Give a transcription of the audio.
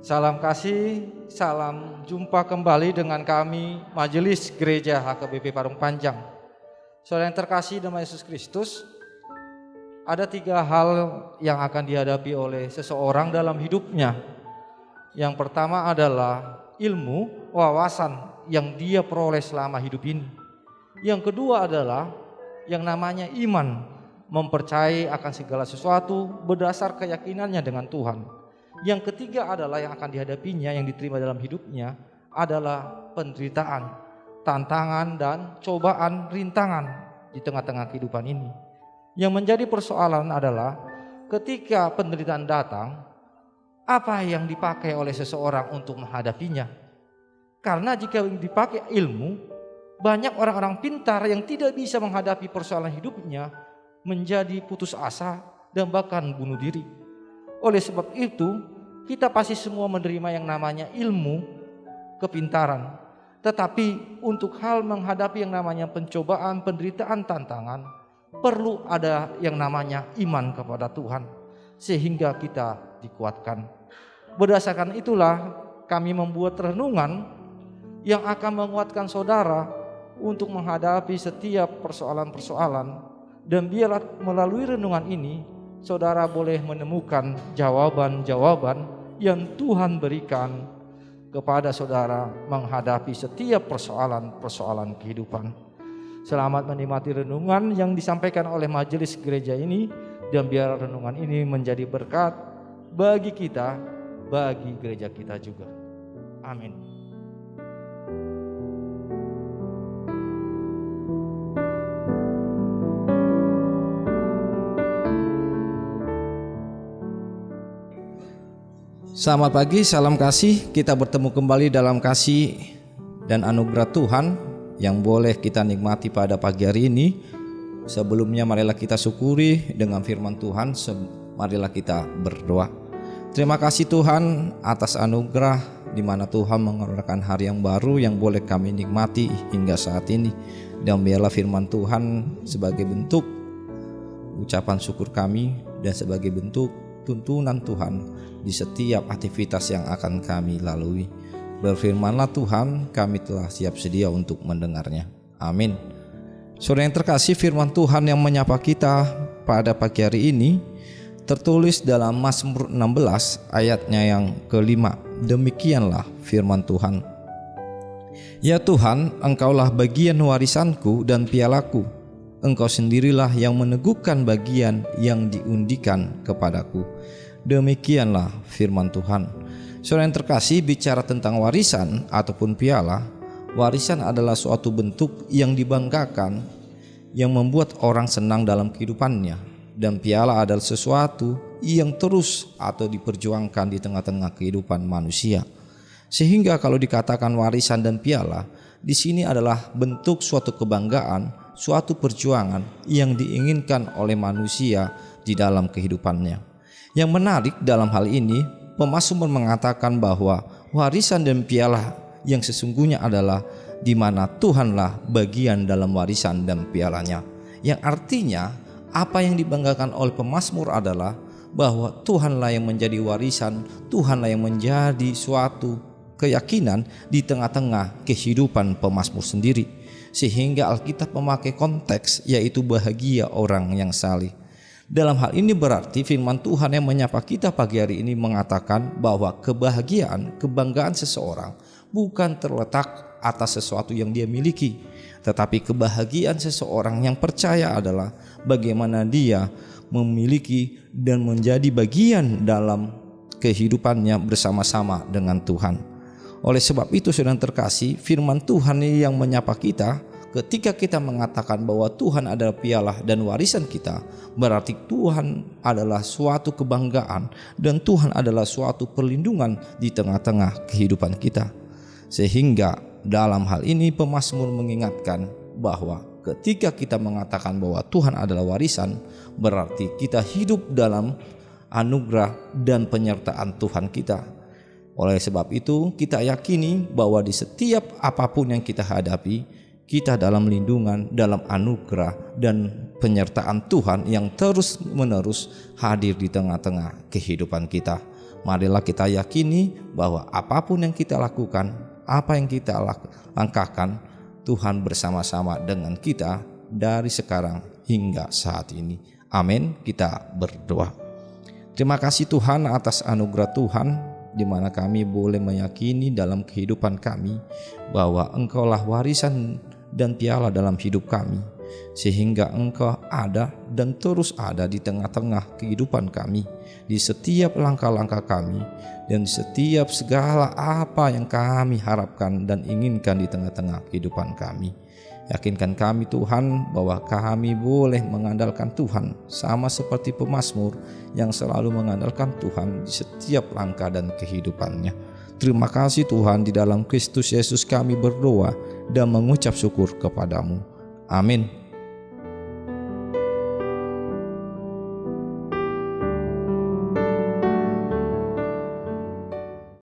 Salam kasih, salam jumpa kembali dengan kami Majelis Gereja HKBP Parung Panjang. Saudara yang terkasih dalam Yesus Kristus, ada 3 hal yang akan dihadapi oleh seseorang dalam hidupnya. Yang pertama adalah ilmu, wawasan yang dia peroleh selama hidup ini. Yang kedua adalah yang namanya iman, mempercayai akan segala sesuatu berdasar keyakinannya dengan Tuhan. Yang ketiga adalah yang akan dihadapinya, yang diterima dalam hidupnya adalah penderitaan, tantangan dan cobaan, rintangan di tengah-tengah kehidupan ini. Yang menjadi persoalan adalah ketika penderitaan datang, apa yang dipakai oleh seseorang untuk menghadapinya. Karena jika dipakai ilmu, banyak orang-orang pintar yang tidak bisa menghadapi persoalan hidupnya menjadi putus asa dan bahkan bunuh diri. Oleh sebab itu, kita pasti semua menerima yang namanya ilmu, kepintaran. Tetapi untuk hal menghadapi yang namanya pencobaan, penderitaan, tantangan, perlu ada yang namanya iman kepada Tuhan, sehingga kita dikuatkan. Berdasarkan itulah kami membuat renungan yang akan menguatkan saudara untuk menghadapi setiap persoalan-persoalan. Dan biarlah melalui renungan ini saudara boleh menemukan jawaban-jawaban yang Tuhan berikan kepada saudara menghadapi setiap persoalan-persoalan kehidupan. Selamat menikmati renungan yang disampaikan oleh majelis gereja ini, dan biar renungan ini menjadi berkat bagi kita, bagi gereja kita juga. Amin. Selamat pagi, salam kasih. Kita bertemu kembali dalam kasih dan anugerah Tuhan yang boleh kita nikmati pada pagi hari ini. Sebelumnya marilah kita syukuri dengan firman Tuhan. Marilah kita berdoa. Terima kasih Tuhan atas anugerah di mana Tuhan mengaruniakan hari yang baru yang boleh kami nikmati hingga saat ini. Dan biarlah firman Tuhan sebagai bentuk ucapan syukur kami dan sebagai bentuk tuntunan Tuhan di setiap aktivitas yang akan kami lalui. Berfirmanlah Tuhan, kami telah siap sedia untuk mendengarnya. Amin. Saudara yang terkasih, firman Tuhan yang menyapa kita pada pagi hari ini tertulis dalam Mazmur 16 ayatnya yang kelima. Demikianlah firman Tuhan. Ya Tuhan, Engkaulah bagian warisanku dan pialaku. Engkau sendirilah yang meneguhkan bagian yang diundikan kepadaku. Demikianlah firman Tuhan. Saudara yang terkasih, bicara tentang warisan ataupun piala, warisan adalah suatu bentuk yang dibanggakan, yang membuat orang senang dalam kehidupannya. Dan piala adalah sesuatu yang terus atau diperjuangkan di tengah-tengah kehidupan manusia. Sehingga kalau dikatakan warisan dan piala, di sini adalah bentuk suatu kebanggaan, suatu perjuangan yang diinginkan oleh manusia di dalam kehidupannya. Yang menarik dalam hal ini, pemazmur mengatakan bahwa warisan dan piala yang sesungguhnya adalah di mana Tuhanlah bagian dalam warisan dan pialanya. Yang artinya apa yang dibanggakan oleh pemazmur adalah bahwa Tuhanlah yang menjadi warisan, Tuhanlah yang menjadi suatu keyakinan di tengah-tengah kehidupan pemazmur sendiri. Sehingga Alkitab memakai konteks yaitu bahagia orang yang saleh. Dalam hal ini berarti firman Tuhan yang menyapa kita pagi hari ini mengatakan bahwa kebahagiaan, kebanggaan seseorang bukan terletak atas sesuatu yang dia miliki, tetapi kebahagiaan seseorang yang percaya adalah bagaimana dia memiliki dan menjadi bagian dalam kehidupannya bersama-sama dengan Tuhan. Oleh sebab itu saudara terkasih, firman Tuhan yang menyapa kita ketika kita mengatakan bahwa Tuhan adalah piala dan warisan kita, berarti Tuhan adalah suatu kebanggaan dan Tuhan adalah suatu perlindungan di tengah-tengah kehidupan kita. Sehingga dalam hal ini pemazmur mengingatkan bahwa ketika kita mengatakan bahwa Tuhan adalah warisan, berarti kita hidup dalam anugerah dan penyertaan Tuhan kita. Oleh sebab itu kita yakini bahwa di setiap apapun yang kita hadapi, kita dalam lindungan, dalam anugerah dan penyertaan Tuhan yang terus menerus hadir di tengah-tengah kehidupan kita. Marilah kita yakini bahwa apapun yang kita lakukan, apa yang kita langkahkan, Tuhan bersama-sama dengan kita dari sekarang hingga saat ini. Amin. Kita berdoa. Terima kasih Tuhan atas anugerah Tuhan, di mana kami boleh meyakini dalam kehidupan kami bahwa Engkaulah warisan dan piala dalam hidup kami, sehingga Engkau ada dan terus ada di tengah-tengah kehidupan kami, di setiap langkah-langkah kami, dan di setiap segala apa yang kami harapkan dan inginkan di tengah-tengah kehidupan kami. Yakinkan kami Tuhan bahwa kami boleh mengandalkan Tuhan, sama seperti pemazmur yang selalu mengandalkan Tuhan di setiap langkah dan kehidupannya. Terima kasih Tuhan, di dalam Kristus Yesus kami berdoa dan mengucap syukur kepadamu. Amin.